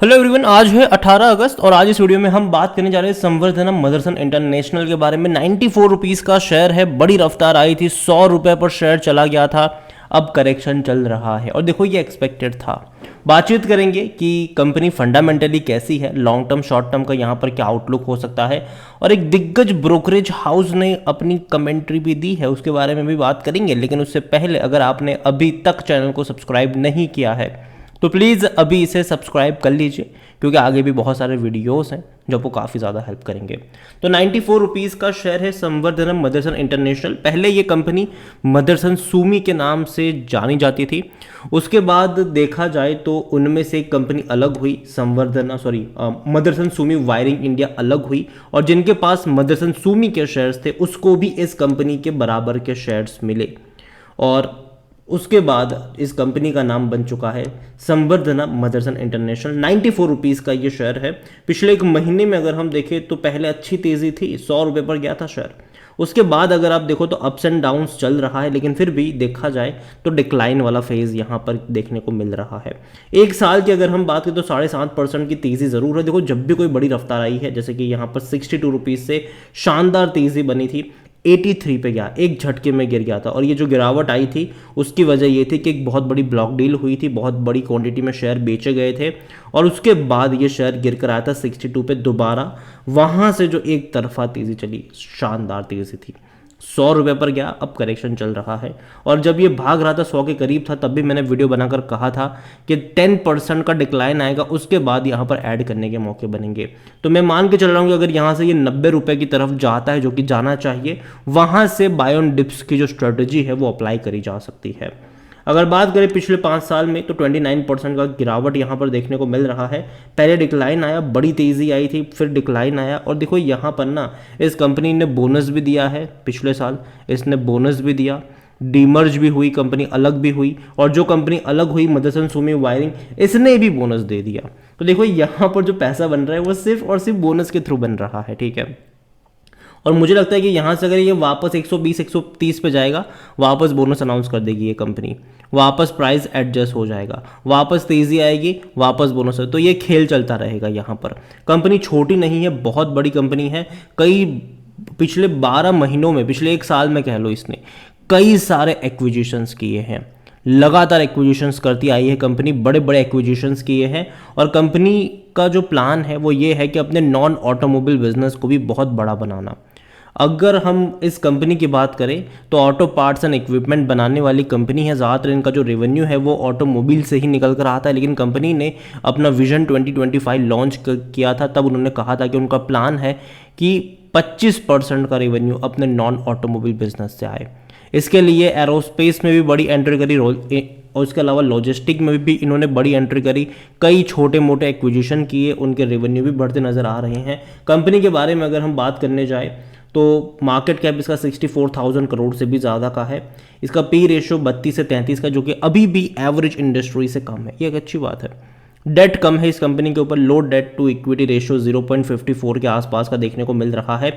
Hello everyone, आज है 18 अगस्त और आज इस वीडियो में हम बात करने जा रहे हैं संवर्धनम मदरसन इंटरनेशनल के बारे में। 94 रुपीज़ का शेयर है, बड़ी रफ्तार आई थी, 100 रुपये पर शेयर चला गया था, अब करेक्शन चल रहा है और देखो ये एक्सपेक्टेड था। बातचीत करेंगे कि कंपनी फंडामेंटली कैसी है, लॉन्ग टर्म शॉर्ट टर्म का यहाँ पर क्या आउटलुक हो सकता है, और एक दिग्गज ब्रोकरेज हाउस ने अपनी कमेंट्री भी दी है, उसके बारे में भी बात करेंगे। लेकिन उससे पहले अगर आपने अभी तक चैनल को सब्सक्राइब नहीं किया है तो प्लीज़ अभी इसे सब्सक्राइब कर लीजिए, क्योंकि आगे भी बहुत सारे वीडियोस हैं जो आपको काफ़ी ज़्यादा हेल्प करेंगे। तो 94 रुपीज़ का शेयर है संवर्धनम मदरसन इंटरनेशनल। पहले ये कंपनी मदरसन सुमी के नाम से जानी जाती थी, उसके बाद देखा जाए तो उनमें से एक कंपनी अलग हुई, मदरसन सुमी वायरिंग इंडिया अलग हुई, और जिनके पास मदरसन सुमी के शेयर्स थे उसको भी इस कंपनी के बराबर के शेयर्स मिले, और उसके बाद इस कंपनी का नाम बन चुका है संवर्धना मदरसन इंटरनेशनल। 94 रुपीज़ का ये शेयर है। पिछले एक महीने में अगर हम देखें तो पहले अच्छी तेज़ी थी, 100 रुपये पर गया था शेयर। उसके बाद अगर आप देखो तो अप्स एंड डाउन्स चल रहा है, लेकिन फिर भी देखा जाए तो डिक्लाइन वाला फेज़ यहाँ पर देखने को मिल रहा है। एक साल की अगर हम बात करें तो 7.5% की तेज़ी ज़रूर है। देखो जब भी कोई बड़ी रफ्तार आई है, जैसे कि यहाँ पर 62 रुपीज़ से शानदार तेज़ी बनी थी, 83 पे गया, एक झटके में गिर गया था। और ये जो गिरावट आई थी उसकी वजह ये थी कि एक बहुत बड़ी ब्लॉक डील हुई थी, बहुत बड़ी क्वांटिटी में शेयर बेचे गए थे, और उसके बाद ये शेयर गिर कर आया था 62 पे दोबारा। वहाँ से जो एक तरफा तेज़ी चली, शानदार तेज़ी थी, 100 रुपये पर गया, अब करेक्शन चल रहा है। और जब ये भाग रहा था 100 के करीब था, तब भी मैंने वीडियो बनाकर कहा था कि 10% का डिक्लाइन आएगा, उसके बाद यहाँ पर ऐड करने के मौके बनेंगे। तो मैं मान के चल रहा हूँ कि अगर यहाँ से ये 90 रुपये की तरफ जाता है, जो कि जाना चाहिए, वहाँ से बाय ऑन डिप्स की जो स्ट्रेटजी है वो अप्लाई करी जा सकती है। अगर बात करें पिछले 5 साल में तो 29% का गिरावट यहाँ पर देखने को मिल रहा है। पहले डिक्लाइन आया, बड़ी तेज़ी आई थी, फिर डिक्लाइन आया, और देखो यहाँ पर ना इस कंपनी ने बोनस भी दिया है। पिछले साल इसने बोनस भी दिया, डीमर्ज भी हुई, कंपनी अलग भी हुई, और जो कंपनी अलग हुई मदरसन सुमी वायरिंग, इसने भी बोनस दे दिया। तो देखो यहाँ पर जो पैसा बन रहा है वो सिर्फ और सिर्फ बोनस के थ्रू बन रहा है, ठीक है। और मुझे लगता है कि यहाँ से अगर ये वापस 120-130 पे जाएगा, वापस बोनस अनाउंस कर देगी ये कंपनी, वापस प्राइस एडजस्ट हो जाएगा, वापस तेज़ी आएगी, वापस बोनस। तो ये खेल चलता रहेगा यहाँ पर। कंपनी छोटी नहीं है, बहुत बड़ी कंपनी है। कई पिछले 12 महीनों में, पिछले एक साल में कह लो, इसने कई सारे एक्विजिशंस किए हैं, लगातार एक्विजिशंस करती आई है कंपनी, बड़े बड़े एक्विजिशंस किए हैं। और कंपनी का जो प्लान है वो ये है कि अपने नॉन ऑटोमोबाइल बिजनेस को भी बहुत बड़ा बनाना। अगर हम इस कंपनी की बात करें तो ऑटो पार्ट्स एंड इक्विपमेंट बनाने वाली कंपनी है। ज़्यादातर इनका जो रेवेन्यू है वो ऑटोमोबाइल से ही निकल कर आता है, लेकिन कंपनी ने अपना विजन 2025 लॉन्च किया था, तब उन्होंने कहा था कि उनका प्लान है कि 25% का रेवेन्यू अपने नॉन ऑटोमोबाइल बिजनेस से आए। इसके लिए एरोस्पेस में भी बड़ी एंट्री करी, और उसके अलावा लॉजिस्टिक में भी इन्होंने बड़ी एंट्री करी, कई छोटे मोटे एक्विजिशन किए, उनके रेवेन्यू भी बढ़ते नज़र आ रहे हैं। कंपनी के बारे में अगर हम बात करने जाए तो मार्केट कैप इसका 64,000 करोड़ से भी ज़्यादा का है। इसका पी रेशो 32 से 33 का, जो कि अभी भी एवरेज इंडस्ट्री से कम है, ये एक अच्छी बात है। डेट कम है इस कंपनी के ऊपर, लो डेट टू इक्विटी रेशियो 0.54 के आसपास का देखने को मिल रहा है।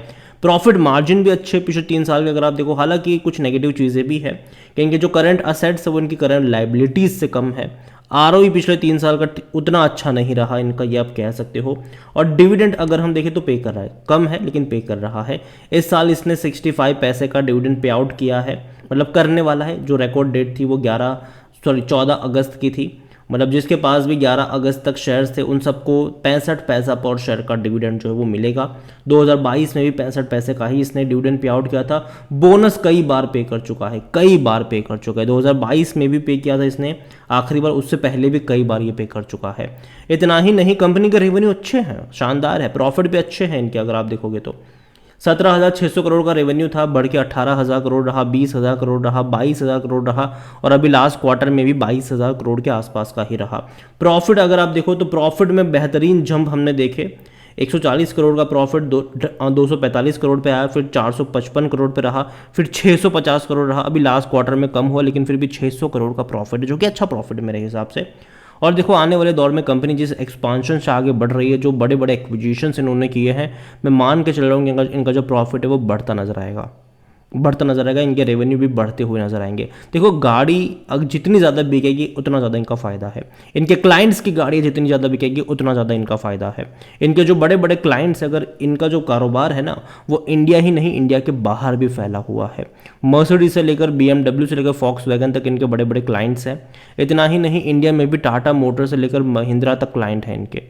प्रॉफिट मार्जिन भी अच्छे पिछले 3 साल के अगर आप देखो, हालांकि कुछ नेगेटिव चीज़ें भी है, क्योंकि जो करंट असेट्स है वो इनकी करंट लाइबिलिटीज़ से कम है। आरओई पिछले 3 साल का उतना अच्छा नहीं रहा इनका, ये आप कह सकते हो। और डिविडेंड अगर हम देखें तो पे कर रहा है, कम है लेकिन पे कर रहा है। इस साल इसने 65 पैसे का डिविडेंड पे आउट किया है, मतलब करने वाला है। जो रिकॉर्ड डेट थी वो 14 अगस्त की थी, मतलब जिसके पास भी 11 अगस्त तक शेयर्स थे उन सबको 65 पैसा पर शेयर का डिविडेंड जो है वो मिलेगा। 2022 में भी 65 पैसे का ही इसने डिविडेंड पे आउट किया था। बोनस कई बार पे कर चुका है, कई बार पे कर चुका है। 2022 में भी पे किया था इसने आखिरी बार, उससे पहले भी कई बार ये पे कर चुका है। इतना ही नहीं, कंपनी के रेवेन्यू अच्छे हैं, शानदार है, प्रॉफिट भी अच्छे हैं इनके अगर आप देखोगे तो। 17,600 करोड़ का रेवेन्यू था, बढ़ के 18,000 करोड़ रहा, 20,000 करोड़ रहा, 22,000 करोड़ रहा, और अभी लास्ट क्वार्टर में भी 22,000 करोड़ के आसपास का ही रहा। प्रॉफिट अगर आप देखो तो प्रॉफिट में बेहतरीन जंप हमने देखे, 140 करोड़ का प्रॉफिट 245 करोड़ पे आया, फिर 455 करोड़ पे रहा, फिर 650 करोड़ रहा। अभी लास्ट क्वार्टर में कम हुआ, लेकिन फिर भी 600 करोड़ का प्रॉफिट है, जो कि अच्छा प्रॉफिट है मेरे हिसाब से। और देखो आने वाले दौर में कंपनी जिस एक्सपांशन से आगे बढ़ रही है, जो बड़े बड़े एक्विजिशंस इन्होंने किए हैं, मैं मान के चल रहा हूँ कि इनका जो प्रॉफिट है वो बढ़ता नजर आएगा। बढ़ता नजर आएगा, इनके रेवेन्यू भी बढ़ते हुए नजर आएंगे। देखो गाड़ी अगर जितनी ज़्यादा बिकेगी उतना ज़्यादा इनका फ़ायदा है, इनके क्लाइंट्स की गाड़ी जितनी ज़्यादा बिकेगी उतना ज़्यादा इनका फ़ायदा है। इनके जो बड़े बड़े क्लाइंट्स, अगर इनका जो कारोबार है ना वो इंडिया ही नहीं इंडिया के बाहर भी फैला हुआ है। मर्सिडीज से लेकर BMW से लेकर फॉक्सवैगन तक इनके बड़े बड़े क्लाइंट्स हैं। इतना ही नहीं, इंडिया में भी टाटा मोटर से लेकर महिंद्रा तक क्लाइंट हैं इनके।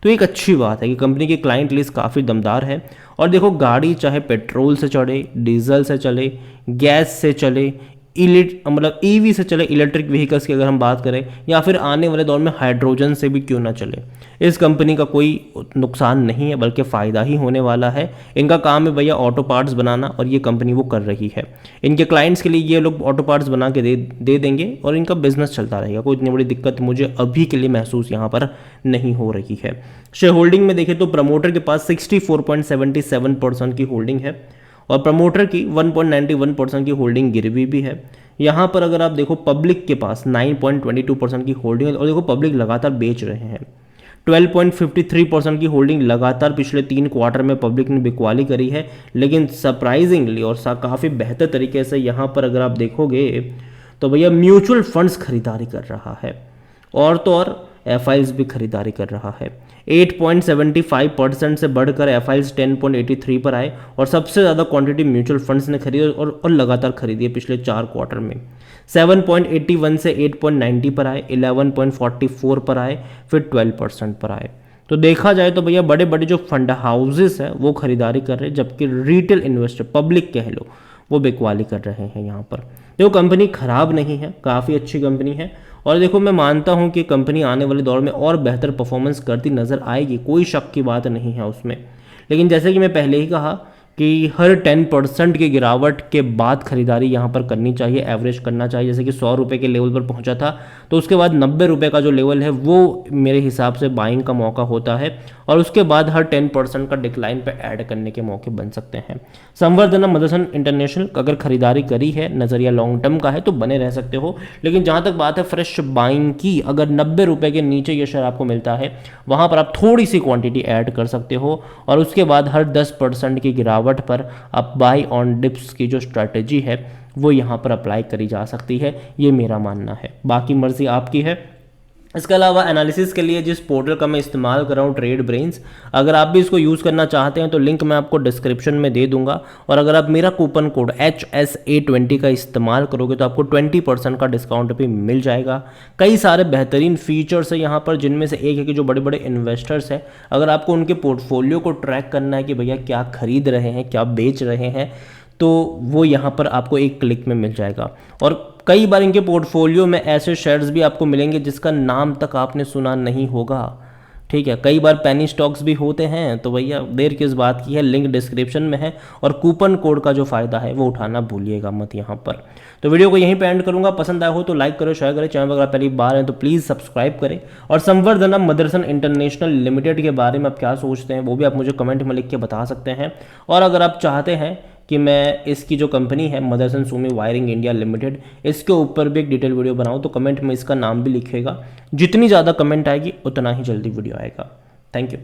तो एक अच्छी बात है कि कंपनी की क्लाइंट लिस्ट काफ़ी दमदार है। और देखो गाड़ी चाहे पेट्रोल से चढ़े, डीजल से चले, गैस से चले, मतलब ईवी से चले, इलेक्ट्रिक व्हीकल्स की अगर हम बात करें, या फिर आने वाले दौर में हाइड्रोजन से भी क्यों ना चले, इस कंपनी का कोई नुकसान नहीं है बल्कि फ़ायदा ही होने वाला है। इनका काम है भैया ऑटो पार्ट्स बनाना और ये कंपनी वो कर रही है। इनके क्लाइंट्स के लिए ये लोग ऑटो पार्ट्स बना के दे देंगे और इनका बिजनेस चलता रहेगा। कोई इतनी बड़ी दिक्कत मुझे अभी के लिए महसूस यहाँ पर नहीं हो रही है। शेयर होल्डिंग में देखें तो प्रमोटर के पास 64.77% की होल्डिंग है और प्रमोटर की 1.91% की होल्डिंग गिरवी भी है। यहाँ पर अगर आप देखो पब्लिक के पास 9.22% की होल्डिंग है और देखो पब्लिक लगातार बेच रहे हैं। 12.53% की होल्डिंग लगातार पिछले 3 क्वार्टर में पब्लिक ने बिकवाली करी है। लेकिन सरप्राइजिंगली और काफ़ी बेहतर तरीके से यहाँ पर अगर आप देखोगे तो भैया म्यूचुअल फंड्स खरीदारी कर रहा है और तो और एफआईज भी खरीदारी कर रहा है। 8.75% से बढ़कर एफआईज 10.83 पर आए और सबसे ज़्यादा क्वांटिटी म्यूचुअल फंड्स ने खरीदी और लगातार खरीदी है पिछले 4 क्वार्टर में। 7.81 से 8.90 पर आए, 11.44 पर आए, फिर 12% पर आए। तो देखा जाए तो भैया बड़े बड़े जो फंड हाउसेस हैं वो खरीदारी कर रहे हैं, जबकि रिटेल इन्वेस्टर, पब्लिक कह लो, वो बिकवाली कर रहे हैं यहाँ पर। देखो कंपनी खराब नहीं है, काफ़ी अच्छी कंपनी है और देखो मैं मानता हूँ कि कंपनी आने वाले दौर में और बेहतर परफॉर्मेंस करती नज़र आएगी, कोई शक की बात नहीं है उसमें। लेकिन जैसे कि मैं पहले ही कहा कि हर 10% की गिरावट के बाद खरीदारी यहाँ पर करनी चाहिए, एवरेज करना चाहिए। जैसे कि 100 रुपये के लेवल पर पहुँचा था तो उसके बाद 90 रुपये का जो लेवल है वो मेरे हिसाब से बाइंग का मौका होता है और उसके बाद हर 10% का डिक्लाइन पे ऐड करने के मौके बन सकते हैं। संवर्धना मदरसन इंटरनेशनल अगर खरीदारी करी है, नज़रिया लॉन्ग टर्म का है तो बने रह सकते हो। लेकिन जहाँ तक बात है फ्रेश बाइंग की, अगर 90 रुपये के नीचे ये शेयर आपको मिलता है वहाँ पर आप थोड़ी सी क्वांटिटी ऐड कर सकते हो और उसके बाद हर 10% की गिरावट पर आप बाई ऑन डिप्स की जो स्ट्रैटेजी है वो यहाँ पर अप्लाई करी जा सकती है, ये मेरा मानना है। बाकी मर्जी आपकी है। इसके अलावा एनालिसिस के लिए जिस पोर्टल का मैं इस्तेमाल कर रहा हूँ, ट्रेड ब्रेन्स, अगर आप भी इसको यूज़ करना चाहते हैं तो लिंक मैं आपको डिस्क्रिप्शन में दे दूंगा और अगर आप मेरा कूपन कोड HSA20 का इस्तेमाल करोगे तो आपको 20% का डिस्काउंट भी मिल जाएगा। कई सारे बेहतरीन फीचर्स है यहाँ पर, जिनमें से एक है कि जो बड़े बड़े इन्वेस्टर्स हैं, अगर आपको उनके पोर्टफोलियो को ट्रैक करना है कि भैया क्या खरीद रहे हैं, क्या बेच रहे हैं, तो वो यहाँ पर आपको एक क्लिक में मिल जाएगा। और कई बार इनके पोर्टफोलियो में ऐसे शेयर्स भी आपको मिलेंगे जिसका नाम तक आपने सुना नहीं होगा, ठीक है। कई बार पेनी स्टॉक्स भी होते हैं, तो भैया देर किस बात की है, लिंक डिस्क्रिप्शन में है और कूपन कोड का जो फ़ायदा है वो उठाना भूलिएगा मत यहाँ पर। तो वीडियो को यहीं पे एंड करूँगा, पसंद आया हो तो लाइक करो, शेयर करें, चैनल पर अगर पहली बार हैं तो प्लीज़ सब्सक्राइब करें और संवर्धना मदरसन इंटरनेशनल लिमिटेड के बारे में आप क्या सोचते हैं वो भी आप मुझे कमेंट में लिख के बता सकते हैं। और अगर आप चाहते हैं कि मैं इसकी जो कंपनी है Motherson Sumi wiring India limited, इसके ऊपर भी एक डिटेल वीडियो बनाऊं तो कमेंट में इसका नाम भी लिखिएगा। जितनी ज़्यादा कमेंट आएगी उतना ही जल्दी वीडियो आएगा। Thank you.